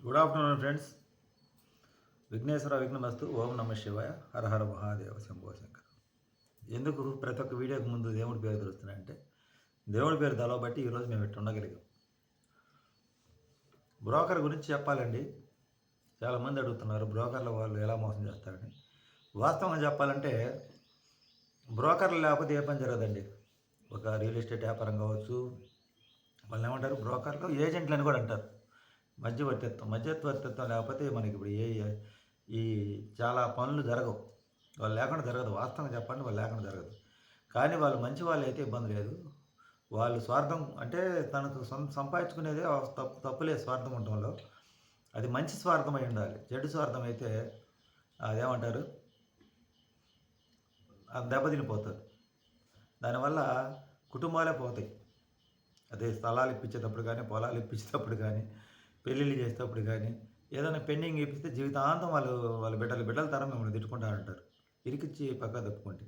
Good afternoon friends. Vighneshwara విఘ్నమస్తు. ఓం నమ శివాయ. హర హర మహాదేవ శంభో శంకర్. ఎందుకు ప్రతి ఒక్క వీడియోకి ముందు దేవుడి పేరు తెలుస్తున్నాయంటే దేవుడి పేరు తలబట్టి ఈరోజు మేము ఇట్లా ఉండగలిగాం. బ్రోకర్ గురించి చెప్పాలండి. చాలామంది అడుగుతున్నారు బ్రోకర్ల వాళ్ళు ఎలా మోసం చేస్తారని. వాస్తవంగా చెప్పాలంటే బ్రోకర్లు లేకపోతే ఏ పని జరగదండి. ఒక రియల్ ఎస్టేట్ వ్యాపారం కావచ్చు, వాళ్ళు ఏమంటారు బ్రోకర్లు, ఏజెంట్లు అని కూడా అంటారు. మధ్యవర్తిత్వం లేకపోతే మనకి ఇప్పుడు ఈ చాలా పనులు జరగవు. వాళ్ళు లేకుండా జరగదు. వాస్తవంగా చెప్పండి, వాళ్ళు లేకుండా జరగదు. కానీ వాళ్ళు మంచి వాళ్ళు అయితే ఇబ్బంది లేదు. వాళ్ళు స్వార్థం అంటే తనకు సంపాదించుకునేదే తప్పులేదు స్వార్థం ఉండటంలో. అది మంచి స్వార్థం అయి ఉండాలి. చెడు స్వార్థం అయితే అదేమంటారు, అది దెబ్బతినిపోతుంది. దానివల్ల కుటుంబాలే పోతాయి. అదే స్థలాలు ఇప్పించేటప్పుడు కానీ, పొలాలు ఇప్పించేటప్పుడు కానీ, పెళ్ళిళ్ళు చేసేటప్పుడు కానీ, ఏదైనా పెండింగ్ ఇప్పిస్తే జీవితాంతం వాళ్ళ బిడ్డల తరం మిమ్మల్ని తిట్టుకుంటారంటారు, ఇరికిచ్చి పక్క తప్పుకుంటే.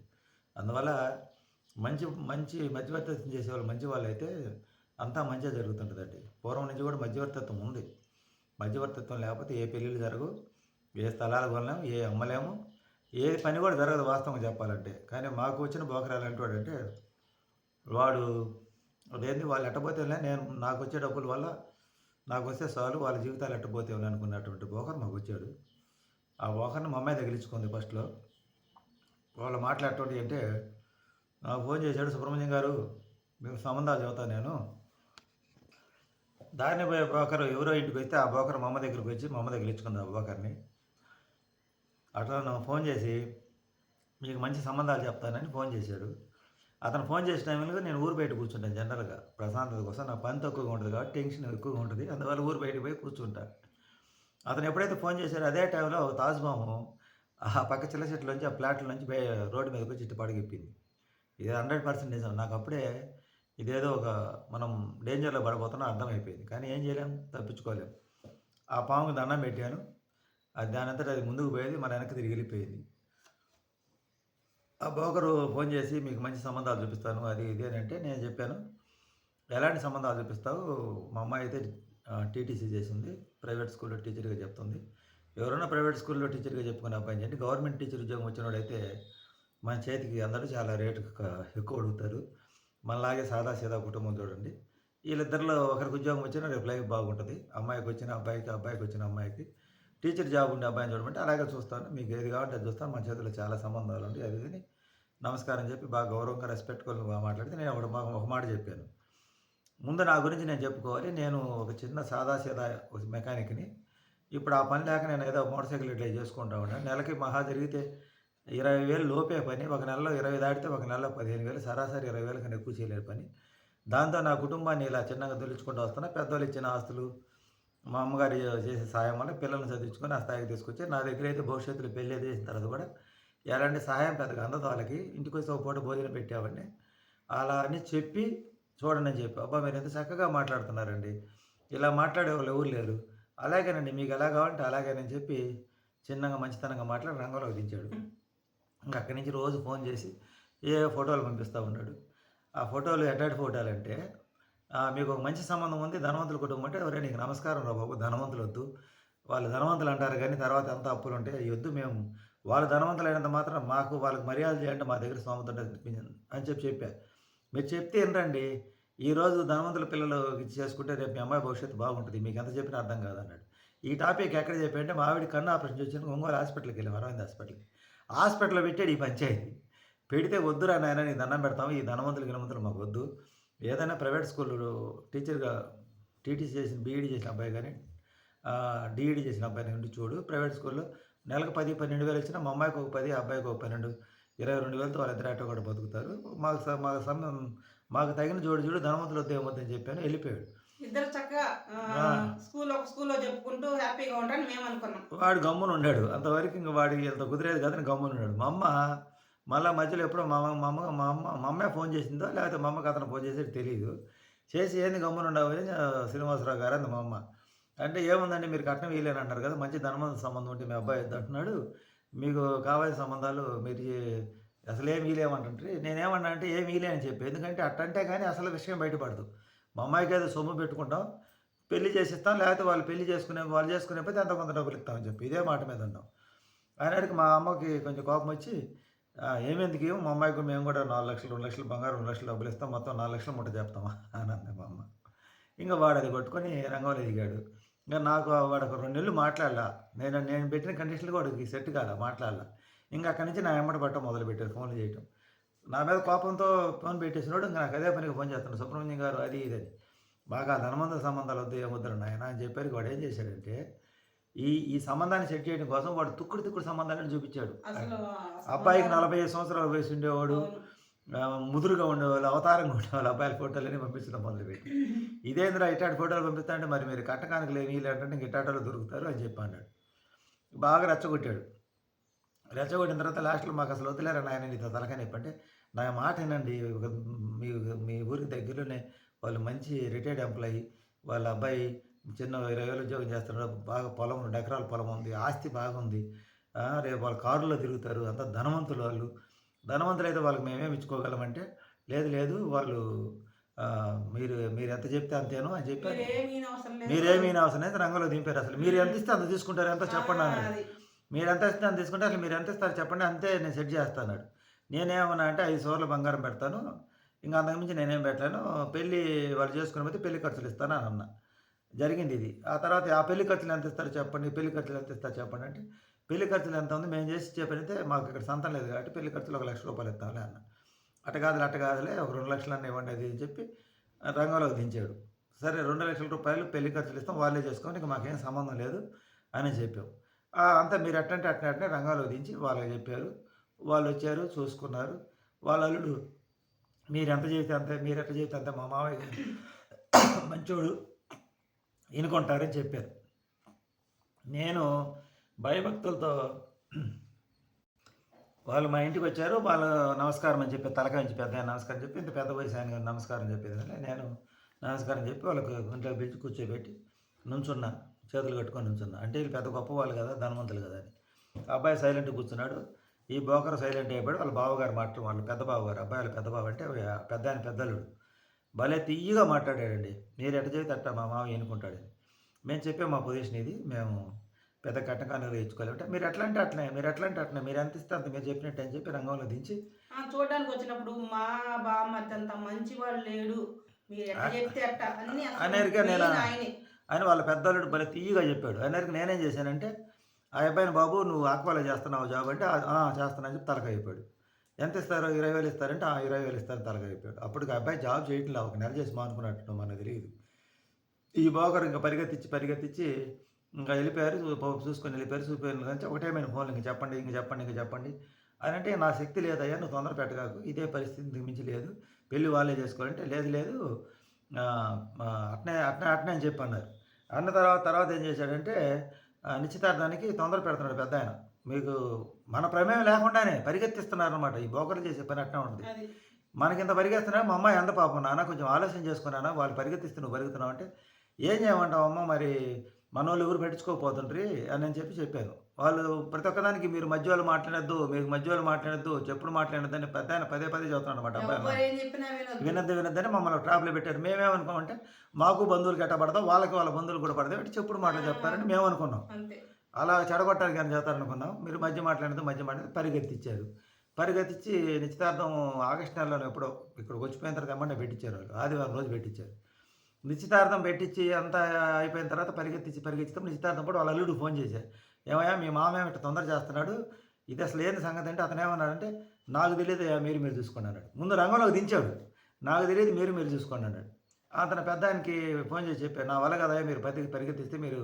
అందువల్ల మంచి మంచి మధ్యవర్తిత్వం చేసేవాళ్ళు మంచి వాళ్ళు అయితే అంతా మంచిగా జరుగుతుంటుందండి. పూర్వం నుంచి కూడా మధ్యవర్తిత్వం ఉంది. మధ్యవర్తిత్వం లేకపోతే ఏ పెళ్ళిళ్ళు జరగవు, ఏ స్థలాలు కొనలేము, ఏ అమ్మలేము, ఏ పని కూడా జరగదు వాస్తవంగా చెప్పాలంటే. కానీ మాకు వచ్చిన బోకర్ ఎలాంటి వాడంటే, వాడు అదేంటి వాళ్ళు ఎట్టపోతే నాకు వచ్చే డబ్బుల వల్ల నాకు వస్తే చాలు, వాళ్ళ జీవితాలు ఎట్టపోతే అనుకున్నటువంటి బోకర్ మాకు వచ్చాడు. ఆ బోకర్ని మా అమ్మాయి తగిలించుకుంది ఫస్ట్లో. వాళ్ళు మాట్లాడేటువంటి అంటే నాకు ఫోన్ చేశాడు, సుబ్రహ్మణ్యం గారు మీకు సంబంధాలు చెబుతాను నేను. దారిని పోయే బోకర్ ఎవరో ఇంటికి వస్తే ఆ బోకర్ మా అమ్మ దగ్గరికి వచ్చి మా అమ్మ తగిలించుకుంది ఆ బోకర్ని. అట్లా నాకు ఫోన్ చేసి మీకు మంచి సంబంధాలు చెప్తానని ఫోన్ చేశాడు. అతను ఫోన్ చేసిన టైంలో నేను ఊరు బయట కూర్చుంటాను. జనరల్గా ప్రశాంతత కోసం నా పని తక్కువగా ఉంటుంది కాబట్టి టెన్షన్ ఎక్కువగా ఉంటుంది. అందువల్ల ఊరు బయటకు పోయి కూర్చుంటాను. అతను ఎప్పుడైతే ఫోన్ చేశారో అదే టైంలో తాజ్బాము ఆ పక్క చిల్ల చెట్లోంచి ఆ ఫ్లాట్లోంచి రోడ్డు మీదకి వచ్చి ఇటు పడగిప్పింది. ఇది 100% నిజం. నాకు అప్పుడే ఇదేదో ఒక మనం డేంజర్లో పడిపోతున్నా అర్థమైపోయింది. కానీ ఏం చేయలేము, తప్పించుకోలేము. ఆ పాముకు దండం పెట్టాను. అది దానంతటా అది ముందుకు పోయేది, మన వెనక్కి తిరిగి వెళ్ళిపోయింది. ఆ బ్రోకరు ఫోన్ చేసి మీకు మంచి సంబంధాలు చూపిస్తాను అది ఇది అని అంటే నేను చెప్పాను, ఎలాంటి సంబంధాలు చూపిస్తావు, మా అమ్మాయి అయితే టీటీసీ చేసింది, ప్రైవేట్ స్కూల్లో టీచర్గా చెప్తుంది. ఎవరైనా ప్రైవేట్ స్కూల్లో టీచర్గా చెప్పుకునే అబ్బాయి చేయండి. గవర్నమెంట్ టీచర్ ఉద్యోగం వచ్చినోడైతే మన చేతికి అందరూ చాలా రేటు ఎక్కువ అడుగుతారు. మనలాగే సాదా సీదా కుటుంబం చూడండి. వీళ్ళిద్దరిలో ఒకరికి ఉద్యోగం వచ్చినా రేపు లైఫ్ బాగుంటుంది. అమ్మాయికి వచ్చిన అబ్బాయికి, అబ్బాయికి వచ్చిన అమ్మాయికి. టీచర్ జాబ్ ఉండే అబ్బాయిని చూడమంటే అలాగే చూస్తాను, మీకు ఏది కావాలంటే అది చూస్తాను, మన చేతిలో చాలా సంబంధాలు ఉంటాయి అది ఇది నమస్కారం చెప్పి బాగా గౌరవంగా రెస్పెక్ట్ఫుల్గా బాగా మాట్లాడితే నేను ఒక మాట చెప్పాను. ముందు నా గురించి నేను చెప్పుకోవాలి. నేను ఒక చిన్న సాదాసీదా ఒక మెకానిక్ని. ఇప్పుడు ఆ పని లేక నేను ఏదో మోటార్ సైకిల్ ఇట్లా చేసుకుంటా ఉన్నాను. నెలకి మహా జరిగితే 20,000 లోపే పని. ఒక నెలలో 20 దాటితే ఒక నెలలో 15,000, సరాసరి 20,000 కన్నా ఎక్కువ చేయలేని పని. దాంతో నా కుటుంబాన్ని ఇలా చిన్నగా దొలుచుకుంటూ వస్తున్నా. పెద్దవాళ్ళు ఇచ్చిన ఆస్తులు, మా అమ్మగారు చేసే సాయం వల్ల పిల్లల్ని చదివించుకొని ఆ స్థాయికి తీసుకొచ్చి నా దగ్గర అయితే భవిష్యత్తులో పెళ్ళి చేసిన తర్వాత కూడా ఎలాంటి సహాయం పెద్దగా అందదు. వాళ్ళకి ఇంటికి వచ్చి ఒక పూట భోజనం పెట్టామండి అలా అని చెప్పి చూడండి అని చెప్పి. అబ్బా మీరు ఎంత చక్కగా మాట్లాడుతున్నారండి, ఇలా మాట్లాడే వాళ్ళు ఎవరు లేరు, అలాగేనండి మీకు ఎలా కావాలంటే అలాగేనని చెప్పి చిన్నగా మంచితనంగా మాట్లాడి రంగంలోకి దించాడు. ఇంకా అక్కడి నుంచి రోజు ఫోన్ చేసి ఏ ఫోటోలు పంపిస్తూ ఉన్నాడు. ఆ ఫోటోలు ఎట్లాంటి ఫోటోలు అంటే, మీకు ఒక మంచి సంబంధం ఉంది, ధనవంతుల కుటుంబం అంటే, ఎవరే నీకు నమస్కారం రా బాబు, ధనవంతులు వద్దు, వాళ్ళు ధనవంతులు అంటారు కానీ తర్వాత ఎంత అప్పులు ఉంటాయి అవి వద్దు, మేము వాళ్ళు ధనవంతులు అయినంత మాత్రం మాకు వాళ్ళకి మర్యాద చేయంటే మా దగ్గర స్తోమత అని చెప్పా. మీరు చెప్తే ఏంటండి, ఈరోజు ధనవంతుల పిల్లలు చేసుకుంటే రేపు మీ అమ్మాయి భవిష్యత్తు బాగుంటుంది, మీకు ఎంత చెప్పినా అర్థం కాదన్నాడు. ఈ టాపిక్ ఎక్కడ చెప్పాయంటే మా ఆవిడ కన్ను ఆపరేషన్ చేసిన ఒంగోలు హాస్పిటల్కి వెళ్ళాం, అరవింద్ హాస్పిటల్కి. హాస్పిటల్లో పెట్టాడు ఈ పంచాయతీ. పెడితే వద్దురా నాయన నీకు దండం పెడతాము, ఈ ధనవంతులు మాకు వద్దు, ఏదైనా ప్రైవేట్ స్కూల్లో టీచర్గా టీటీసీ చేసిన బీఈడీ చేసిన అబ్బాయి కానీ డిఈడీ చేసిన అబ్బాయిని ఉండి చూడు, ప్రైవేట్ స్కూల్లో నెలకు 10-12 ఇచ్చినా మా అమ్మాయికి ఒక 10, అబ్బాయికి ఒక 12, 22,000తో వాళ్ళిద్దరు ఆటో కూడా బతుకుతారు, మాకు తగిన చూడు ధనవంతులు వద్దు ఏమొద్దని చెప్పాను, వెళ్ళిపోయాడు. ఇద్దరు చక్కగా స్కూల్లో చెప్పుకుంటూ హ్యాపీగా ఉంటారని మేము అనుకున్నాం. వాడు గమ్మున ఉన్నాడు. అంతవరకు ఇంక వాడికి ఎంత కుదిరేది కాదని గమ్మున ఉన్నాడు. మా అమ్మ మళ్ళీ మధ్యలో ఎప్పుడో మా అమ్మే ఫోన్ చేసిందో లేకపోతే మా అమ్మకి అతను ఫోన్ చేసేది తెలియదు. చేసి ఏంది గమ్మున ఉండవు శ్రీనివాసరావు గారు అంది మా అమ్మ. అంటే ఏముందండి మీరు కట్నం వీలేని అంటారు కదా, మంచి ధనవంత సంబంధం ఉంటే మీ అబ్బాయి అంటున్నాడు, మీకు కావాల్సిన సంబంధాలు మీరు అసలు ఏం వీలేమంటుంటే, నేనేమన్నా అంటే ఏం వీలే అని చెప్పి, ఎందుకంటే అట్టంటే కానీ అసలు విషయం బయటపడదు. మా అమ్మాయికి ఏదో సొమ్ము పెట్టుకుంటాం, పెళ్లి చేసిస్తాం, లేకపోతే వాళ్ళు చేసుకునేపోతే ఎంతో కొంత డబ్బులు ఇస్తామని చెప్పి ఇదే మాట మీద ఉన్నాం. ఆయనాడికి మా అమ్మకి కొంచెం కోపం వచ్చి "ఏమెందుకు ఇవ్వం? మా అమ్మాయికి మేము కూడా 4,00,000, 2,00,000 బంగారం, 2,00,000 డబ్బులు ఇస్తాం. మొత్తం 4,00,000 ముట్ట చెప్తామా" అని అంది మా అమ్మ. ఇంక వాడది పట్టుకొని రంగంలో దిగాడు. ఇంక నాకు వాడొక 2 నెలలు మాట్లాడలా. నేను పెట్టిన కండిషన్‌లు కూడా వాడికి సెట్ కాలా, మాట్లాడలా. ఇంక అక్కడి నుంచి నా ఎమ్మట పడటం మొదలుపెట్టారు ఫోన్‌లు చేయటం. నా మీద కోపంతో ఫోన్ పెట్టేసినోడు ఇంక నాకు అదే పనిగా ఫోన్ చేస్తున్నాడు. "సుబ్రహ్మణ్యం గారు అది ఇది" అని. "బాగా ధనవంతుల సంబంధాలు వద్దు, ఏమొద్దురా నాయనా" అని చెప్పారు. వాడు ఏం చేశాడంటే ఈ సంబంధాన్ని సెట్ చేయడం కోసం వాడు తుక్కుడు సంబంధాలను చూపించాడు. అసలు అబ్బాయికి సంబంధాలు 45 సంవత్సరాల వయసు ఉండేవాడు, అవును. ముదురుగా ఉండేవాళ్ళు, అవతారంగా ఉండేవాళ్ళు అబ్బాయిల ఫోటోలన్నీ పంపించడం మొదలుపెట్టి. "ఇదేందిరా ఇట్లాంటి ఫోటోలు పంపిస్తా అంటే మరి మీరు కట్టకానికి లేని లేదంటే ఇంక ఇట్లాంటోళ్ళు దొరుకుతారు" అని చెప్పి అన్నాడు. బాగా రెచ్చగొట్టాడు. రెచ్చగొట్టిన తర్వాత లాస్ట్‌లో "మాకు అసలు వద్దులేరా నాయనా నీతో తలకాయ నొప్పి" అంటే, "నా మాట వినండి. మీ మీ ఊరికి దగ్గరలోనే వాళ్ళు మంచి రిటైర్డ్ ఎంప్లాయీ. వాళ్ళ అబ్బాయి చిన్న 20,000 ఉద్యోగం చేస్తున్నాడు. బాగా పొలం 2 ఎకరాల పొలం ఉంది. ఆస్తి బాగుంది. రేపు వాళ్ళు కారులో తిరుగుతారు. అంతా ధనవంతులు వాళ్ళు. ధనవంతులైతే వాళ్ళకి మేమేమి ఇచ్చుకోగలమంటే" "లేదు లేదు వాళ్ళు మీరు ఎంత చెప్తే అంతేను" అని చెప్పి మీరేమీ అవసరం లేదు. మీరేమీ అవసరం లేదు రంగంలో దింపారు అసలు. "మీరు ఎంత ఇస్తే అంత తీసుకుంటారు. ఎంతో చెప్పండి" అన్నాడు. అది. "మీరెంత ఇస్తే అంత తీసుకుంటే అసలు మీరు ఎంత ఇస్తారో చెప్పండి అంతే నేను సెట్ చేస్తా" అన్నాడు. నేనేమన్నా అంటే 5 సవర్ల బంగారం పెడతాను. ఇంక అంతకుమించి నేనేం పెట్టలేను. పెళ్లి వాళ్ళు చేసుకుని పెళ్లి ఖర్చులు ఇస్తాను అని అన్నా. జరిగింది ఇది. ఆ తర్వాత "ఆ పెళ్లి ఖర్చులు ఎంత ఇస్తారో చెప్పండి. పెళ్లి ఖర్చులు ఎంత ఇస్తారో చెప్పండి" అంటే, "పెళ్లి ఖర్చులు ఎంత ఉంది? మేము చేసి ఇచ్చే పనైతే మాకు ఇక్కడ సంతం లేదు కాబట్టి పెళ్లి ఖర్చులు ఒక ₹1,00,000 ఇస్తాంలే" అన్నా. అట్ట కాదులే ఒక 2,00,000 అన్నా ఇవ్వండి" అది అని చెప్పి రంగంలోకి దించాడు. సరే ₹2,00,000 పెళ్లి ఖర్చులు ఇస్తాం వాళ్ళే చేసుకోండి. ఇంక మాకేం సంబంధం లేదు అని చెప్పాం. అంతా మీరు ఎట్టంటే అట్నే రంగంలోకి దించి వాళ్ళకి చెప్పారు. వాళ్ళొచ్చారు, చూసుకున్నారు. వాళ్ళ అల్లుడు మీరెంత చెబితే అంతే, మీరెట్ట చెబితే అంతే, మా మామయ్య గారు మంచోడు ఇనుకుంటారని చెప్పారు. నేను భయభక్తులతో వాళ్ళు మా ఇంటికొచ్చారు. వాళ్ళు నమస్కారం అని చెప్పి తలకాయ ఉంచి పెద్దయ్య నమస్కారం చెప్పి, ఇంత పెద్ద వయసు ఆయన నమస్కారం చెప్పేదంటే నేను నమస్కారం చెప్పి వాళ్ళకి ఇంట్లో పిలిచి కూర్చోబెట్టి నుంచున్నా. చేతులు కట్టుకొని నుంచున్నా. అంటే వీళ్ళు పెద్ద గొప్పవాళ్ళు కదా, ధనవంతులు కదా అని. అబ్బాయి సైలెంట్‌గా కూర్చున్నాడు. ఈ బోకరు సైలెంట్ అయిపోయాడు. వాళ్ళ బావగారు వాళ్ళ పెద్ద బావగారు, అబ్బాయి వాళ్ళ పెద్ద బావ అంటే పెద్దాయన పెద్దల్లుడు. భలే తియ్యగా మాట్లాడాడండి. "మీరు ఎట్ట చెబితే అట్ట మా మామయ్య ఇనుకుంటాడని." మేము చెప్పాం మా పొజిషన్ ఇది. మేము పెద్ద కట్టకానులు ఇచ్చుకోలేమంటే, "మీరు ఎట్లా అంటే అట్లనే, మీరు ఎట్లా అంటే అట్లనే, మీరు ఎంత ఇస్తే అంత మీరు చెప్పినట్టు" అని చెప్పి రంగంలో దించి చూడడానికి వచ్చినప్పుడు మా బామ్మర్ది అంత మంచివాడు లేడు. మీరు ఎట్ట చెప్తే అట్ట అన్నీ అసలు అనేరుగా నేను మెయిన్ ఆయనే. ఆయన వాళ్ళ పెద్దల్లుడు భలే తియ్యగా చెప్పాడు. అనేరుగా నేనేం చేశానంటే, "ఆ అబ్బాయిని బాబు నువ్వు ఆక్వాలో చేస్తున్నావా జాబ్" అంటే, చేస్తున్నా" అని చెప్పి తలకాయ ఊపాడు. "ఎంత ఇస్తారు? 20,000 ఇస్తారంటే" 20,000 ఇస్తారని తలకాయ ఊపాడు. అప్పటికి ఆ అబ్బాయి జాబ్ చేయట్లే. ఒక నెల చేసి మానుకున్నట్టు మనకు తెలీదు. ఈ బోకరు ఇంక పరిగెత్తిచ్చి ఇంకా వెళ్ళిపోయారు. చూసుకొని వెళ్ళిపోయారు. చూసిపోయిన కాంచి ఒకటేమైనా ఫోన్లు ఇంక చెప్పండి అని అంటే, "నా శక్తి లేదయ్యా నువ్వు తొందర పెట్టగాకు. ఇదే పరిస్థితి ఇంతకు మించి లేదు. పెళ్లి వాళ్ళే చేసుకోవాలంటే" లేదు అట్నే అని చెప్పి అన్నారు. అన్న తర్వాత ఏం చేశాడంటే నిశ్చితార్థానికి తొందర పెడుతున్నాడు పెద్దాయన. మీకు మన ప్రమేయం లేకుండానే పరిగెత్తిస్తున్నారనమాట. ఈ బోకర్లు చేసే పని అట్నే ఉంటది. అది. మనకింత పరిగెత్తున్నా మా అమ్మాయి ఎంత పాపం నాన్న కొంచెం ఆలోచన చేసుకో నాన్న, వాళ్ళు పరిగెత్తిస్తే నువ్వు పరిగెత్తున్నావు అంటే, "ఏం చేయమంటావు అమ్మ మరి మనోళ్ళు ఎవరు పట్టించుకోకపోతుండ్రి" అని చెప్పాను. వాళ్ళు ప్రతి ఒక్కదానికి "మీరు మధ్యలో మాట్లాడొద్దు, చెప్పుడు మాట్లాడొద్దు" అని పెద్దాయన పదే చెబుతున్నాడు అనమాట అబ్బాయి. ఎవ్వరేం చెప్పినా వినొద్దు. వినొద్దని మమ్మల్ని ట్రాప్‌లో పెట్టారు. మేమేమనుకున్నామంటే మాకు బంధువులకి ఎట్టా పడతాం, వాళ్ళకి వాళ్ళ బంధువులు కూడా పడతాయి. అంటే చెప్పుడు మాటలు చెప్తారని మేము అనుకున్నాం. అంతే. అలా చెడగొట్టడానికి అని చేస్తారనుకున్నాం. మీరు మధ్య మాట్లాడితే పరిగెత్తిచ్చారు. పరిగెత్తిచ్చి నిశ్చితార్థం ఆగస్టు నెలలోనో ఎప్పుడో ఇక్కడికి వచ్చిపోయిన తర్వాత ఎమ్మటే పెట్టించారు వాళ్ళు. ఆదివారం రోజు పెట్టించారు. నిశ్చితార్థం పెట్టించి అంతా అయిపోయిన తర్వాత పరిగెత్తితే నిశ్చితార్థం కూడా వాళ్ళ అల్లుడికి ఫోన్ చేశారు. "ఏమయ్యా మీ మామయ్య ఇట్ట తొందర చేస్తున్నాడు. ఇది అసలు ఏంది సంగతి" అంటే అతనేమన్నాడంటే, "నాకు తెలీదయ్యా మీరు చూసుకోండి" అన్నాడు. ముందు రంగంలోకి దించాడు. "నాకు తెలీదు మీరు చూసుకోండి" అన్నాడు. అతను పెద్దాయనకి ఫోన్ చేసి చెప్పాను. "నా వల్ల కాదయ్యా మీరు పరిగెత్తిస్తే మీరు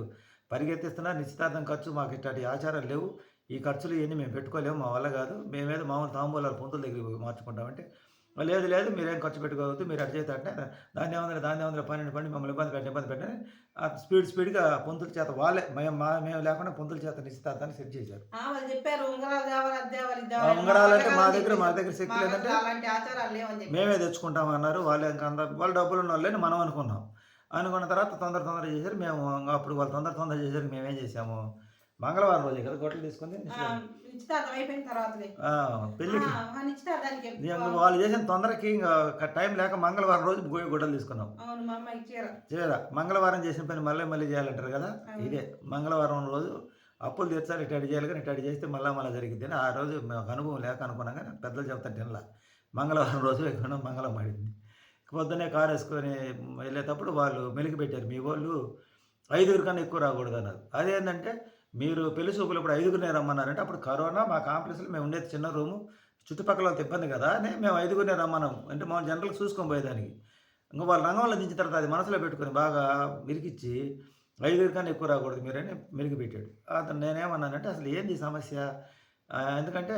పరిగెత్తిస్తున్నారు. నిశ్చితార్థం ఖర్చు మాకు ఇట్లాంటి ఆచారాలు లేవు. ఈ ఖర్చులు ఇయన్నీ మేము పెట్టుకోలేము. మా వల్ల కాదు. మేమేదో మామూలు తాంబూలాలు పంతుల దగ్గరికి పోయి మార్చుకుంటామంటే" లేదు మీరేం ఖర్చు పెట్టుకోవద్దు. మీరు అటు చేస్తే అంటే దాన్నేముందిలే పని మమ్మల్ని ఇబ్బంది పెట్టని స్పీడ్‌గా పంతుల చేత వాళ్ళే మేము లేకుండా పంతుల చేత నిశ్చితార్థాన్ని సెట్ చేశారు. వాళ్ళు చెప్పారు ఉంగరాలు తేవాలి, అది తేవాలి, ఇది ఆ తేవాలి. ఉంగరాలంటే మా చెప్పేసి దగ్గర శక్తి మాకు లేదంటే అసలు అలాంటి ఆచారాలు లేవని చెప్పి. మేమే తెచ్చుకుంటామన్నారు. వాళ్ళు డబ్బులున్నోళ్ళని మనం అనుకున్నాం. అనుకున్న తర్వాత తొందర చేశారు. మేము అప్పుడు వాళ్ళు తొందర చేశారు. మేమేం చేసాము, మంగళవారం రోజే కదా గొట్టలు తీసుకుంది నిశ్చితార్థం అయిపోయిన తర్వాతనే పెళ్ళికి. నిశ్చితార్థానికి వాళ్ళు చేసిన తొందరకి ఇంకా టైం లేక మంగళవారం రోజు గొడ్డలు తీసుకున్నాం. అవును మా అమ్మాయి చీర మంగళవారం చేసిన పని మళ్ళీ చేయాలంటారు కదా. ఇదే మంగళవారం రోజు అప్పులు తీర్చాలి, ఇటు చేయాలి, కానీ ఇటు చేస్తే మళ్ళీ జరిగింది అని ఆ రోజు మాకు అనుభవం లేక అనుకున్నాం, కానీ పెద్దలు చెప్తాను తినలా. మంగళవారం రోజు ఎక్కడ మంగళం ఆడింది. పొద్దున్నే కారు వేసుకొని వెళ్ళేటప్పుడు వాళ్ళు మెలికి పెట్టారు, మీ వాళ్ళు 5 కన్నా ఎక్కువ రాకూడదు అన్నారు. అదేంటంటే మీరు పెళ్లి చూపులు ఇప్పుడు 5 రమ్మన్నారంటే అప్పుడు కరోనా మా కాంప్లెక్స్లో మేము ఉండేది చిన్న రూము, చుట్టుపక్కల వాళ్ళతో ఇబ్బంది కదా అని మేము 5 రమ్మన్నాం. అంటే మా జనరల్ చూసుకొని పోయేదానికి. ఇంకా వాళ్ళు రంగంలో దించిన తర్వాత అది మనసులో పెట్టుకొని బాగా మిరికిచ్చి 5 కన్నా ఎక్కువ రాకూడదు మీరని మెలిగి పెట్టాడు. అతను నేనేమన్నానంటే అసలు ఏంది సమస్య, ఎందుకంటే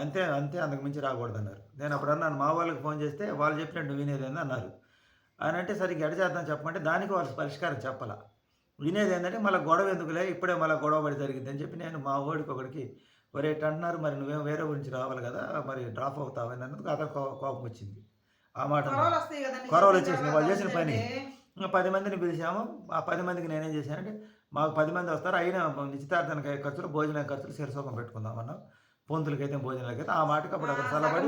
అంతే అంతే అంతకు మించి రాకూడదన్నారు. నేను అప్పుడు అన్నాను మా వాళ్ళకి ఫోన్ చేస్తే వాళ్ళు చెప్పినట్టు నువ్వు వినేదేంది అన్నారు. అని అంటే సరిగ్గా ఎడ చేద్దాం చెప్పమంటే దానికి వాళ్ళు పరిష్కారం చెప్పాల. వినేది ఏంటంటే మళ్ళీ గొడవ ఎందుకులే, ఇప్పుడే మళ్ళీ గొడవ పడి జరిగింది అని చెప్పి నేను మా ఓడికి ఒకడికి ఒరే అంటున్నారు, మరి నువ్వేం వేరే గురించి రావాలి కదా, మరి డ్రాప్ అవుతావు అని అన్నది అతను కోపం వచ్చింది. ఆ మాట కొరవలు వచ్చేసింది వాళ్ళు చేసిన పని. ఇంకా 10 మందిని పిలిచాము. ఆ 10 మందికి నేనేం చేశానంటే మాకు 10 మంది వస్తారు, అయినా నిశ్చితార్థానికి ఖర్చులు భోజన ఖర్చులు శిరసోకం పెట్టుకుందామన్నాం. పొంతులకైతే భోజనాలకైతే ఆ మాటకి అప్పుడు అక్కడ చల్లబడి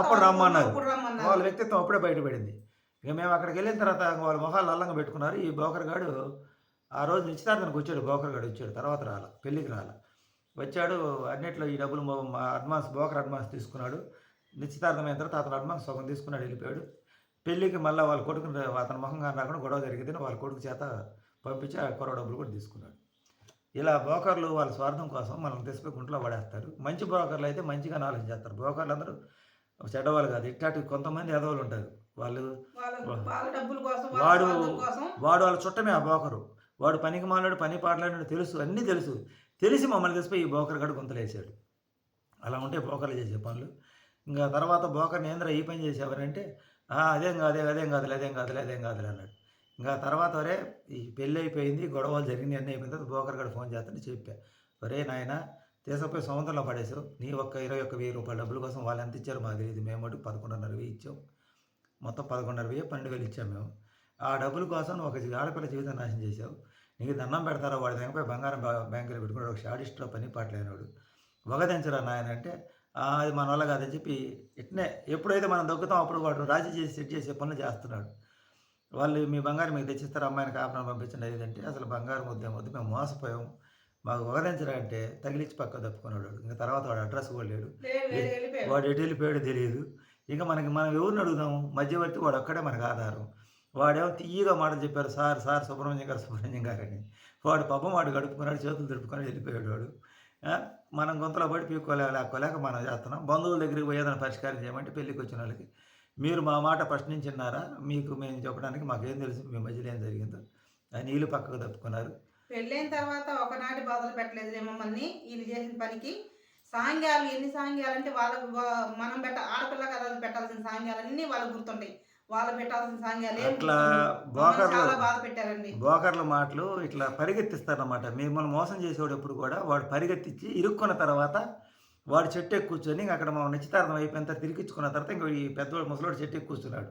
అప్పుడు రమ్మన్నారు. వాళ్ళ వ్యక్తిత్వం అప్పుడే బయటపడింది. ఇక మేము అక్కడికి వెళ్ళిన తర్వాత వాళ్ళ మొహాలు అల్లంగా పెట్టుకున్నారు. ఈ బోకర్గాడు ఆ రోజు నిశ్చితార్థానికి వచ్చాడు, బోకర్గాడు వచ్చాడు, తర్వాత పెళ్ళికి వచ్చాడు. అన్నిట్లో ఈ డబ్బులు అడ్వాన్స్ బోకర్ అడ్వాన్స్ తీసుకున్నాడు. నిశ్చితార్థం అయిన తర్వాత అతను అడ్వాన్స్ సగం తీసుకున్నాడు, వెళ్ళిపోయాడు. పెళ్ళికి మళ్ళీ వాళ్ళ కొడుకుని అతని మొహంగా రాకుండా గొడవ జరిగింది, వాళ్ళ కొడుకు చేత పంపించి ఆ కొరవ డబ్బులు కూడా తీసుకున్నాడు. ఇలా బ్రోకర్లు వాళ్ళ స్వార్థం కోసం మనం తెచ్చిపోయి గుంట్లో పడేస్తారు. మంచి బ్రోకర్లు అయితే మంచిగా ఆలోచించేస్తారు. బ్రోకర్లు అందరూ చెడ్డవాళ్ళు కాదు, ఇట్లాంటి కొంతమంది ఎదవలు ఉంటారు. వాడు వాళ్ళ చుట్టమే ఆ బ్రోకరు. వాడు పనికి మాలాడు, పని పాటలాడు తెలుసు, అన్నీ తెలిసి మమ్మల్ని తెచ్చిపోయి ఈ బ్రోకర్ గడు గుంతలేసాడు. అలా ఉంటే బ్రోకర్లు చేసే పనులు. ఇంకా తర్వాత బ్రోకర్ని ఏంద్రా ఈ పని చేసేవారంటే అదేం కాదులే అన్నాడు. ఇంకా తర్వాత వరే ఈ పెళ్ళి అయిపోయింది, గొడవలు జరిగినాయి, అన్నీ అయిపోయిన తర్వాత బ్రోకర్ గడు ఫోన్ చేస్తుంటే చెప్పా, ఒరే నాయన తీసుకుపోయి సముద్రంలో పడేసావు, నీ 21,000 రూపాయల డబ్బుల కోసం వాళ్ళు ఎంత ఇచ్చారు మాకు తెలియదు, మేము మటుకు 11,500 ఇచ్చాం, మొత్తం 11,500 12,000 ఇచ్చాము మేము. ఆ డబ్బుల కోసం ఒక ఆడపిల్ల జీవితం నాశనం చేసావు, నీకు దండం పెడతారో వాడి దగ్గర బంగారం బ్యాంకులో పెట్టుకున్నాడు, ఒక షాడిస్ట్లో పని పాటలేనాడు, వగదించరా నాయన అంటే అది మన వల్ల కాదని చెప్పి ఇట్నే ఎప్పుడైతే మనం దొక్కుతాం అప్పుడు వాడు రాజీ చేసి సెట్ చేసే పనులు చేస్తున్నాడు. వాళ్ళు మీ బంగారం మీకు తెచ్చిస్తారు, అమ్మాయిని కాపురం పంపించండి అదేంటే అసలు బంగారం వద్దు మేము మోసపోయాం, మాకు వగదించరా అంటే తగిలిచ్చి పక్క తప్పుకున్నాడు. ఇంకా తర్వాత వాడు అడ్రస్ కూడా లేడు, వాడు ఎటు వెళ్ళిపోయాడో తెలియదు. ఇక మనం ఎవరిని అడుగుదాము, మధ్యవర్తి వాడు ఒక్కడే మనకు ఆధారం. వాడేమో తీయగా మాటలు చెప్పారు, సార్ సుబ్రహ్మణ్యం గారు అని. వాడు పాపం వాడు గడుపుకున్నాడు, చేతులు దుడుపుకొని వెళ్ళిపోయాడు వాడు. మనం గొంతలో పడి పీక్కోలేక మనం చేస్తున్నాం. బంధువుల దగ్గరికి పోయేదాన్ని పరిష్కారం చేయమంటే పెళ్ళికి వచ్చిన వాళ్ళకి మీరు మా మాట ప్రశ్నించినారా, మీకు మేము చెప్పడానికి మాకేం తెలుసు మీ మధ్యలో ఏం జరిగిందో అని నీళ్ళు పక్కకు తప్పుకున్నారు. పెళ్ళైన తర్వాత ఒకనాటి బాధలు పెట్టలేదు మమ్మల్ని వీళ్ళు చేసిన పనికి. సాంగ్యాలు ఎన్ని సాంగ్యాలు అంటే వాళ్ళకు మనం ఆడపిల్ల కదా పెట్టాల్సిన సాంగ్యాలన్నీ వాళ్ళకు గుర్తుంటాయి, వాళ్ళు పెట్టాల్సిన సాంగ్యాలు ఇట్లా చాలా బాధ పెట్టారండి. బోకర్ల మాటలు ఇట్లా పరిగెత్తిస్తారన్నమాట. మిమ్మల్ని మోసం చేసేవాడు ఎప్పుడు కూడా వాడు పరిగెత్తించి ఇరుక్కున్న తర్వాత వాడు చెట్టు ఎక్కి కూర్చొని అక్కడ మా నిశ్చితార్థం అయిపోయినంత తిరిగిచ్చుకున్న తర్వాత ఇంకా ఈ పెద్దవాడు ముసలోడు చెట్టు ఎక్కి కూర్చున్నాడు.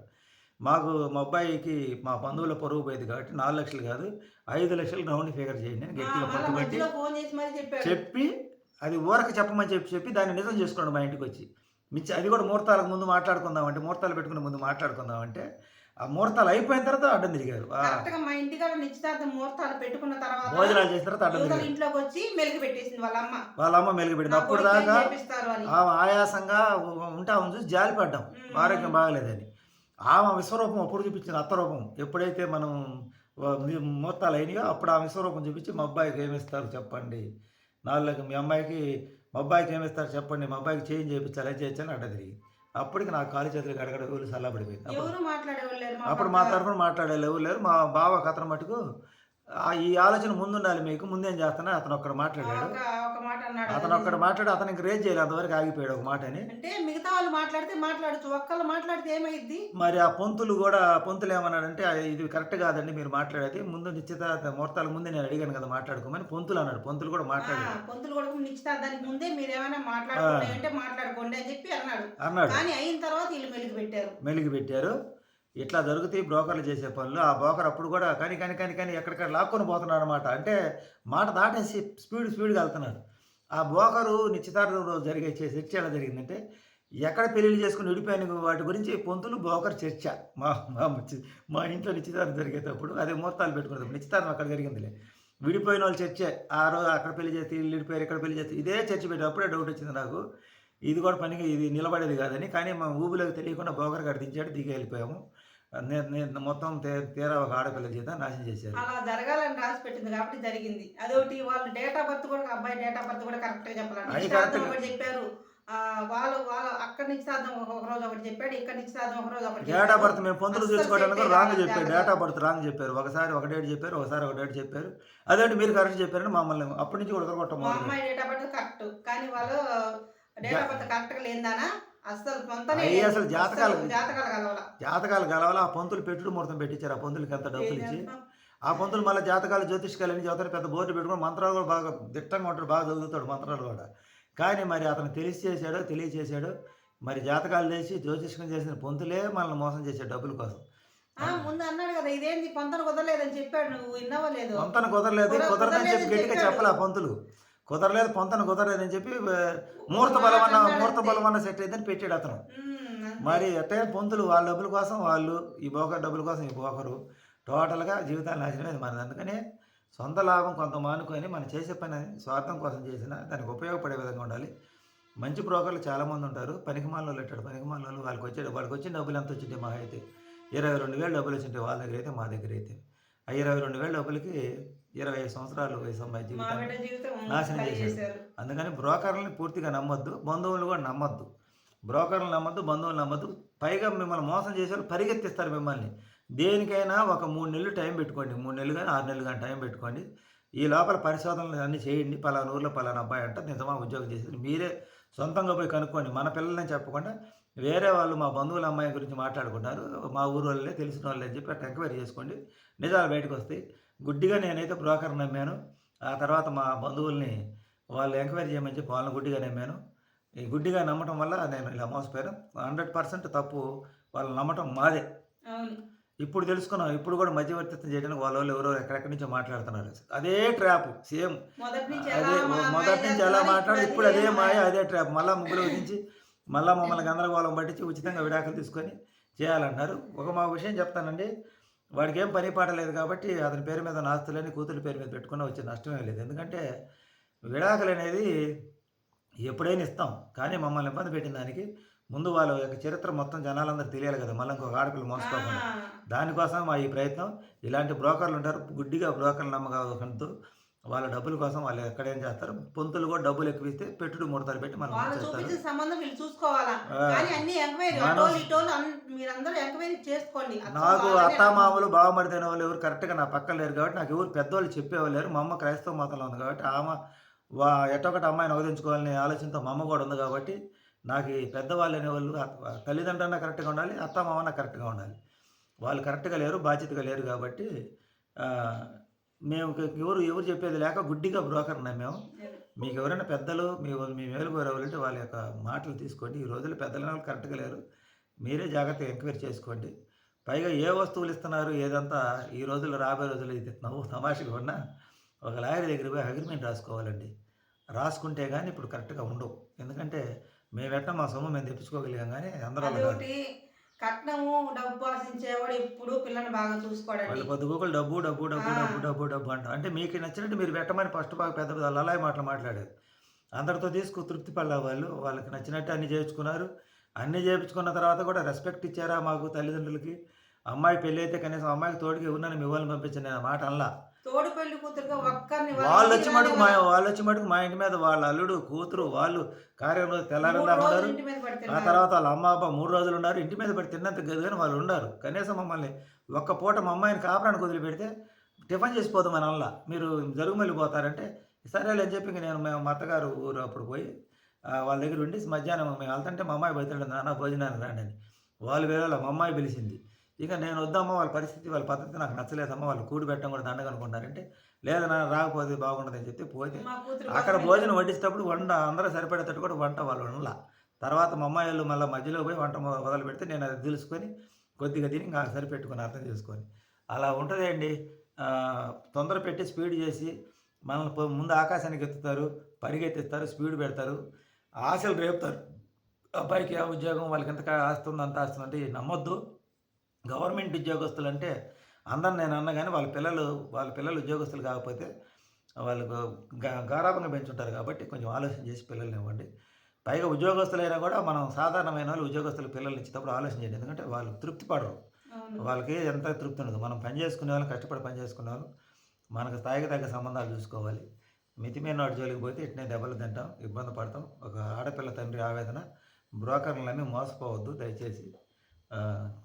మాకు మా అబ్బాయికి మా బంధువుల పొరుగు పోయేది కాబట్టి 4 లక్షలు కాదు 5 లక్షలు రౌండ్ ఫిగర్ చేయండి అని గట్టిగా పట్టుబట్టి చెప్పి అది ఊరకు చెప్పమని చెప్పి దాన్ని నిజం చేసుకున్నాడు మా ఇంటికి వచ్చి. అది కూడా ముహూర్తాలకు ముందు మాట్లాడుకుందామంటే, ముహూర్తాలు పెట్టుకునే ముందు మాట్లాడుకుందామంటే ఆ ముహూర్తాలు అయిపోయిన తర్వాత అడ్డం తిరిగారు. మా ఇంటికాడ నిశ్చితార్థం ముహూర్తాలు పెట్టుకున్న తర్వాత భోజనాలు చేసిన తర్వాత అడ్డం తిరిగారు. ఇంట్లోకి వచ్చి మెలిగి పెట్టేసింది వాళ్ళ అమ్మ మెలిగి పెట్టింది. అప్పుడు దాకా ఆయాసంగా ఉంటామని చూసి జాలిపడ్డాం, ఆరోగ్యం బాగలేదని. ఆమె విశ్వరూపం అప్పుడు చూపించింది, అత్తరూపం. ఎప్పుడైతే మనం ముహూర్తాలు అయినాయో అప్పుడు ఆ విశ్వరూపం చూపించి మా అబ్బాయికి ఏమిస్తారు చెప్పండి, 4 లక్షలు, మీ అమ్మాయికి మా అబ్బాయికి ఏమిస్తారు చెప్పండి, మా అబ్బాయికి చేంజ్ చేయించాలి అది చేయించాలని అడ్డ తిరిగి అప్పటికి నాకు కాలు చేతులు గడగడ ఊళ్ళు చల్లబడిపోయింది. అప్పుడు మా తరఫున మాట్లాడేవాళ్ళు ఎవరు లేరు. మా బావ కథను మటుకు ఈ ఆలోచన ముందుండాలి, మీకు ముందేం చేస్తున్నా అతను ఒక్కడ మాట్లాడాడు. అతనికి రేజ్ చేయాలి, అంతవరకు ఆగిపోయాడు ఒక మాట అని. అంటే మిగతా వాళ్ళు మాట్లాడితే మాట్లాడచ్చు, ఒక్కళ్ళు మాట్లాడితే ఏమైంది. మరి ఆ పొంతులు ఏమన్నాడంటే ఇది కరెక్ట్ కాదండి మీరు మాట్లాడేది, ముందు నిశ్చితార్థ ముహూర్తాలకు ముందే నేను అడిగాను కదా మాట్లాడుకోమని పొంతులు అన్నాడు. పొంతులు కూడా మాట్లాడాడు, పొంతులు కూడా నిశ్చితార్థానికి ముందే మీరు ఏమైనా మాట్లాడుకోండి అంటే మాట్లాడుకోండి అని చెప్పి అన్నాడు. కానీ అయిన తర్వాత వీళ్ళు మెలిగి పెట్టారు. ఇట్లా జరుగుతాయి బ్రోకర్లు చేసే పనులు. ఆ బ్రోకర్ అప్పుడు కూడా కానీ ఎక్కడికక్కడ లాక్కొని పోతున్నాడనమాట. అంటే మాట దాటేసి స్పీడ్‌గా ఎళ్తున్నాడు. ఆ బ్రోకరు నిశ్చితార్థం రోజు జరిగే చర్చ ఎలా జరిగిందంటే, ఎక్కడ పెళ్లిళ్లు చేసుకొని విడిపోయిన వాటి గురించి పొంతులు బ్రోకర్ చర్చ. మా మా చి మా ఇంట్లో నిశ్చితార్థం జరిగేటప్పుడు అదే ముహూర్తాలు పెట్టుకునేటప్పుడు నిశ్చితార్థం అక్కడ జరిగిందిలే. విడిపోయినోళ్ళ చర్చే. ఆ రోజు అక్కడ పెళ్లి చేస్తే ఈళ్ళు విడిపోయారు, ఇక్కడ పెళ్లి చేస్తే ఇదే చర్చ పెట్టారు. అప్పుడే డౌటొచ్చింది నాకు. ఇది కూడా పనికి ఇది నిలబడేది కాదని. కానీ మా ఊబిలోకి తెలియకుండా బ్రోకర్ గాడు దించాడు. దిగి వెళ్ళిపోయాము. నేను మొత్తం తీరా ఒక ఆడపిల్ల జీవితాన్ని నాశనం చేశారు. అలా జరగాలని రాసి పెట్టింది కాబట్టి జరిగింది. అదొకటి వాళ్ళు డేట్ ఆఫ్ బర్త్ కూడా అబ్బాయి డేట్ ఆఫ్ బర్త్ కూడా కరెక్ట్‌గా చెప్పాలి. అది నిశ్చితార్థం కరెక్ట్‌గా ఒకటి చెప్పారు. వాళ్ళు వాళ్ళు అక్కడ నిశ్చితార్థం ఒక రోజు ఒకటి చెప్పాడు. ఇక్కడ నిశ్చితార్థం ఒక రోజు ఒకటి డేట్ ఆఫ్ చెప్పాడు. బర్త్ మేము పొంతులు అస్సలు చూసుకోవడానికి సెట్టే రాంగ్ కాదు చెప్పారు. జాతకాలు. డేట్ ఆఫ్ బర్త్ రాంగ్ చెప్పారు. ఒకసారి ఒక డేట్ చెప్పారు. ఒకసారి ఒక డేట్ చెప్పారు. అదేంటి మీరు కరెక్ట్ చెప్పారని మమ్మల్ని అప్పటి నుంచి ఉడకగొట్టడం మా మొదలుపెట్టారు. అమ్మాయి డేట్ ఆఫ్ బర్త్ కరెక్ట్. కానీ వాళ్ళు డేట్ జా ఆఫ్ బర్త్ కరెక్ట్‌గా లేనిదానా అస్సలు పొంతనే అయి లేదు. అసలు అస్సలు జాతకాలు కలవల. జాతకాలు గలవాల ఆ పంతులు పెట్టుడు ముహూర్తం పెట్టించారు. ఆ పంతులకి అంత ఏం డబ్బులిచ్చి. చేస్తాం? ఆ పంతులు మళ్ళీ జాతకాలు జ్యోతిష్కాలని చదువుతారు. పెద్ద బోర్డు పెట్టుకొని మంత్రాలు కూడా బాగా దిట్టంగా ఉంటాడు. బాగా చదువుతాడు మంత్రాలు కూడా. కానీ మరి అతను తెలిసి చేశాడో తెలియచేశాడో మరి జాతకాలు చేసి జ్యోతిష్కం చేసిన పంతులే మనల్ని మోసం చేశాడు డబ్బుల కోసం. ముందు అన్నాడు కదా! ఇదేంది పొంతన కుదరలేదని చెప్పాడు. నువ్వు విన్నావో లేదో? పొంతన కుదరలేదు. కుదరదని చెప్పి కుదరలేదని గట్టిగా చెప్పాడు. చెప్పలే ఆ పంతులు. కుదరలేదు పొంతన కుదరలేదని చెప్పి ఒక మాట ముహూర్త అన్నాడంతే. బలమన్న సెట్ అయిందని పెట్టాడు అతను. అంతే. మరి ఎట్టే పంతులు వాళ్ళ డబ్బుల కోసం వాళ్ళు, ఈ బ్రోకర్ డబ్బుల కోసం ఈ బ్రోకరు. టోటల్‌గా జీవితాలు నాశనమైంది మనది. అందుకనే సొంత లాభం కొంత మానుకొని మనం చేసే పని స్వార్థం కోసం చేసినా దానికి ఉపయోగపడే విధంగా ఉండాలి. మంచి బ్రోకర్లు చాలామంది ఉంటారు. పనికిమాలినోళ్ళు ఉంటారు. పనికిమాలినోళ్ళు వాళ్ళకొచ్చిన డబ్బులు ఎంత వచ్చింటాయి మహా అయితే 22,000 డబ్బులు వచ్చింటాయి వాళ్ళ దగ్గర అయితే, మా దగ్గర అయితే. ఆ 22,000 డబ్బులకి 25 సంవత్సరాలు వయసు అమ్మాయి మా జీవితాన్ని బిడ్డ జీవితం నాశనం ఖాళీ చేశాడు. చేశారు. అందుకని బ్రోకర్లని పూర్తిగా నమ్మొద్దు. బంధువులు కూడా నమ్మొద్దు. బ్రోకర్లు నమ్మొద్దు, బంధువులు నమ్మొద్దు. పైగా మిమ్మల్ని మోసం చేసేవాళ్ళు పరిగెత్తిస్తారు మిమ్మల్ని. దేనికైనా ఒక 3 నెలలు టైం పెట్టుకోండి. 3 నెలలు గాని, 6 నెలలు గాని టైం పెట్టుకోండి. ఈ లోపల పరిశోధనలు అన్నీ చేయండి. పలానా ఊర్లో పలానా అబ్బాయి అంట నిజమా ఉద్యోగం చేసేది. మీరే సొంతంగా పోయి కనుక్కోండి. మన పిల్లలని చెప్పకుండా వేరే వాళ్ళు మా బంధువుల అమ్మాయి గురించి మాట్లాడుకుంటారు. మా ఊరోళ్ళే తెలిసినోళ్ళే అని చెప్పి అట్లా ఎంక్వైరీ చేసుకోండి. నిజాలు బయటకొస్తాయి. గుడ్డిగా నేనైతే బ్రోకర్‌ని నమ్మాను. ఆ తర్వాత మా బంధువుల్ని వాళ్ళు ఎంక్వైరీ చేయమని చెప్పి వాళ్ళని గుడ్డిగా నమ్మాను. ఈ గుడ్డిగా నమ్మటం వల్ల నేను ఇలా మోసపోయాను. 100% తప్పు వాళ్ళని నమ్మటం మాదే. అవును. ఇప్పుడు తెలుసుకున్నాం. ఇప్పుడు కూడా మధ్యవర్తిత్వం చేయడానికి వాళ్ళోళ్ళు ఎవరో ఎక్కడెక్కడి నుంచో మాట్లాడుతున్నారు. అదే ట్రాప్ సేమ్. మొదటి నుంచి ఎలా అదే మాయ మొదటి నుంచి ఎలా చేస్తున్నారు, మాట్లాడి ఇప్పుడు ఇప్పుడు అది అదే ఏ మాయ, మాయ. అదే ట్రాప్. మళ్ళా ముగ్గులు వదిలించి మళ్ళా మమ్మల్ని గందరగోళం పట్టించి ఉచితంగా విడాకులు తీసుకొని చేయాలంటున్నారు. మా విషయం చెప్తానండి. వాడికేం పని పాట లేదు కాబట్టి అతని పేరు మీద ఉన్న ఆస్తులన్నీ కూతురి పేరు మీద పెట్టుకున్నా వచ్చే నష్టమే లేదు. ఎందుకంటే విడాకులనేది ఎప్పుడైనా ఇస్తాం. కానీ మమ్మల్ని ఇబ్బంది పెట్టిన దానికి ముందు వాళ్ళ యొక్క చరిత్ర మొత్తం జనాలందరికి తెలియాలి కదా! మళ్ళా ఇంకొక ఆడపిల్ల మోసపోకుండా. ఆ! దానికోసం మా ఈ ప్రయత్నం. ఇలాంటి బ్రోకర్లు ఉంటారు. గుడ్డిగా బ్రోకర్లు నమ్మకంతో వాళ్ళ డబ్బుల కోసం వాళ్ళు ఎక్కడేం చేస్తారు. పొంతులు కూడా డబ్బులు ఎక్కువిస్తే పెట్టుడు ముడతలు పెట్టి మనల్ని వాళ్ళు ముంచేస్తారు. చూపించిన సంబంధం వీళ్ళు చూసుకోవాలా. ఆ! కానీ అన్ని ఎంక్వైరీ మనం అటోళ్ళు ఇటోళ్ళు మీరందరూ ఎంక్వైరీ చేసుకోండి. అచ్చం నాకు వాళ్ళనే అత్తామామలు, బావమరిది అనేవాళ్ళు ఎవరు కరెక్ట్‌గా నా పక్కన లేరు కాబట్టి నాకు ఎవరు పెద్దోళ్ళు చెప్పేవాళ్ళు లేరు. మా అమ్మ క్రైస్తవ మతంలో ఉంది కాబట్టి ఆమె ఎట్టోకట్ట అమ్మాయిని అవదించుకోవాలనే ఆలోచనతో మా అమ్మ కూడా ఉంది కాబట్టి నాకు ఈ పెద్దవాళ్ళు అనేవాళ్ళు తల్లిదండ్రులన్నా కరెక్ట్‌గా ఉండాలి. అత్తామామన్నా కరెక్ట్‌గా ఉండాలి. వాళ్ళు కరెక్ట్‌గా లేరు. బాధ్యతగా లేరు కాబట్టి ఆహ్, మేము ఎవరు చెప్పేది లేక గుడ్డిగా బ్రోకర్‌ని నమ్మాము. మీకు ఎవరైనా పెద్దలు మీ మేలు కోరేవాళ్ళుంటే వాళ్ళ యొక్క మాటలు తీసుకోండి. ఈ రోజుల్లో పెద్దలనేవాళ్ళు కరెక్ట్‌గా లేరు. మీరే జాగ్రత్తగా ఎంక్వైరీ చేసుకోండి. పైగా ఏ వస్తువులు ఇస్తున్నారు ఏదంతా ఈ రోజుల్లో రాబోయే రోజుల్లో ఇది తమాషగా ఉన్నా ఒక లాయర్ దగ్గరికి పోయి అగ్రిమెంట్ రాసుకోవాలండి. రాసుకుంటే గానీ ఇప్పుడు కరెక్ట్‌గా ఉండవు. ఎందుకంటే మేమెట్టా మా సొమ్ము మేము తెప్పించుకోగలిగాం గానీ అందరూ అలా కాదు. అదొకటి కట్నము డబ్బు ఆశించేవాడు ఎప్పుడు పిల్లని బాగా చూసుకోడండి. వాళ్ళు పొద్దుగూకులు డబ్బు అంటారు. అంటే మీకు నచ్చినట్టు మీరు పెట్టమని ఫస్ట్ బాగా పెద్ద లలాయి మాటలు మాట్లాడారు. అందరితో తృప్తి పడలే వాళ్ళు. వాళ్ళకి నచ్చినట్టు అన్నీ చేయించుకున్నారు. అన్నీ చేయించుకున్న తర్వాత కూడా రెస్పెక్ట్ ఇచ్చారా మాకు తల్లిదండ్రులకి? అమ్మాయి పెళ్ళైతే కనీసం అమ్మాయికి తోడుగా ఎవరినైనా మీ వాళ్ళని పంపించండి అనే మాట అనలా. తోడు పెళ్లి కూతురుగా ఒక్కరిని వాళ్ళొచ్చి మటుకు మా ఇంటి మీద వాళ్ళ అల్లుడు, కూతురు వాళ్ళు కార్యంలో 3 తెల్లారిందాక రోజులు ఉన్నారు. ఇంటి మీద పడి ఆ తిన్నారు. తర్వాత వాళ్ళ అమ్మ, అబ్బ 3 రోజులు ఉన్నారు. ఇంటి మీద పడి తిన్నంత గదిగాని వాళ్ళు ఉండారు. కనీసం మమ్మల్ని ఒక్క పూట మా అమ్మాయిని కాపురానికి వదిలిపెడితే టిఫిన్ చేసిపోదామని అనలా. మీరు జరుగుమల్లి పోతారంటే సరేలే అని చెప్పి ఇంక మేము మా అత్తగారు ఊరు అప్పుడు పోయి వాళ్ళ దగ్గర ఉండి మధ్యాహ్నం మేము వెళ్తుంటే మా అమ్మాయి బయలుదేరింది, నాన్న భోజనానికి రండి అని. వాళ్ళు వేళ మా అమ్మాయి పిలిచింది. ఇక నేను వద్దమ్మా వాళ్ళ పరిస్థితి వాళ్ళ పద్ధతి నాకు నచ్చలేదమ్మా వాళ్ళు కూడి పెట్టడం కూడా దండగా అనుకుంటారంటే లేదు నాన్న రాకపోతే బాగుండదని చెప్పి పోతే మా కూతురు అక్కడ కోసం భోజనం వడ్డించేటప్పుడు అందరూ సరిపడేటట్టు కూడా వంట వాళ్ళు వండలా. తర్వాత మా అమ్మాయి వాళ్ళు మళ్ళీ మధ్యలో పోయి వంట మొదలు పెడితే నేను అది తెలుసుకొని కొద్దిగా తిని ఇంకా సరిపెట్టుకొని అర్థం చేసుకొని. అలా ఉంటదండి. తొందర పెట్టి స్పీడ్ చేసి మనల్ని ముందు ఆకాశానికి ఎత్తుతారు, పరిగెత్తిస్తారు, స్పీడ్ పెడతారు, ఆశలు రేపుతారు. అబ్బాయికి ఆ ఉద్యోగం, వాళ్ళకి ఇంత ఆస్తి ఉంది, అంత ఆస్తి ఉంది అంటే నమ్మొద్దు. గవర్నమెంట్ ఉద్యోగస్తులంటే అందరిని నేను అన్నా గానీ వాళ్ళ పిల్లలు ఉద్యోగస్తులు కాకపోతే వాళ్ళకు గారాబంగా పెంచుంటారు కాబట్టి కొంచెం ఆలోచన చేసి పిల్లల్నివ్వండి. పైగా ఉద్యోగస్తులైనా కూడా మనం సాధారణమైన వాళ్ళు ఉద్యోగస్తులకు పిల్లల్ని ఇచ్చేటప్పుడు ఆలోచన చేయండి. ఎందుకంటే వాళ్ళు తృప్తి పడరు. అవును. వాళ్ళకి ఎంత తృప్తి ఉండదు. మనం పని చేసుకునే వాళ్ళు, కష్టపడి పని చేసుకునే వాళ్ళు మనకు స్థాయికి తగ్గ సంబంధాలు చూసుకోవాలి. మితిమీరిన జోలికి పోతే ఇట్నే దెబ్బలు తింటాం, ఇబ్బంది పడతాం. ఒక ఆడపిల్ల తండ్రి ఆవేదన. బ్రోకర్‌లు నమ్మి మోసపోవద్దు దయచేసి.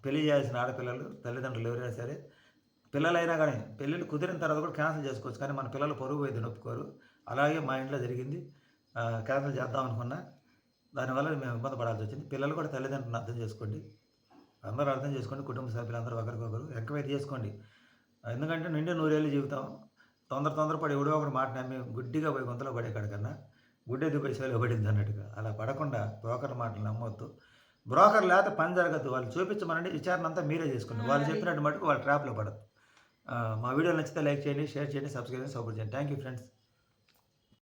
పెళ్లి చేయాల్సిన ఆడపిల్లలు, తల్లిదండ్రులు ఎవరైనా సరే, పిల్లలైనా గానీ పెళ్ళిళ్ళు కుదిరిన తర్వాత కూడా క్యాన్సెల్ చేసుకోవచ్చు. కానీ మన పిల్లలు పరువు పోయిద్దని ఒప్పుకోరు. అలాగే మా ఇంట్లో జరిగింది. క్యాన్సెల్ చేద్దాం అనుకున్నా. దానివల్ల మేము ఇబ్బంది పడాల్సొచ్చింది. పిల్లలు కూడా తల్లిదండ్రులను అర్థం చేసుకోండి. అందరూ అర్థం చేసుకోండి. కుటుంబ సభ్యులందరూ ఒకరికొకరు ఎంకరేజ్ చేసుకోండి. ఎందుకంటే నిండు నూరేళ్ల జీవితం. తొందరపడి ఎవడో ఒకడు మాట నమ్మి గుడ్డిగా పోయి గుంతలో పడే కాడికన్నా గుడ్డెద్దు పోయి చెవిలో పడింది అన్నట్టుగా. అలా పడకుండా బ్రోకర్ల మాటలు నమ్మొద్దు. బ్రోకర్ లేతే పని జరగదు. వాళ్ళు చూపించమనండి, విచారణ అంతా మీరే చేసుకోండి. వాళ్ళు అది. చెప్పినట్టు మటుకు వాళ్ళు ట్రాప్‌లో పడొద్దు. మా వీడియో నచ్చితే లైక్ చేయండి, షేర్ చేయండి, సబ్స్క్రైబ్ చేయండి, సపోర్ట్ చేయండి. Thank you friends.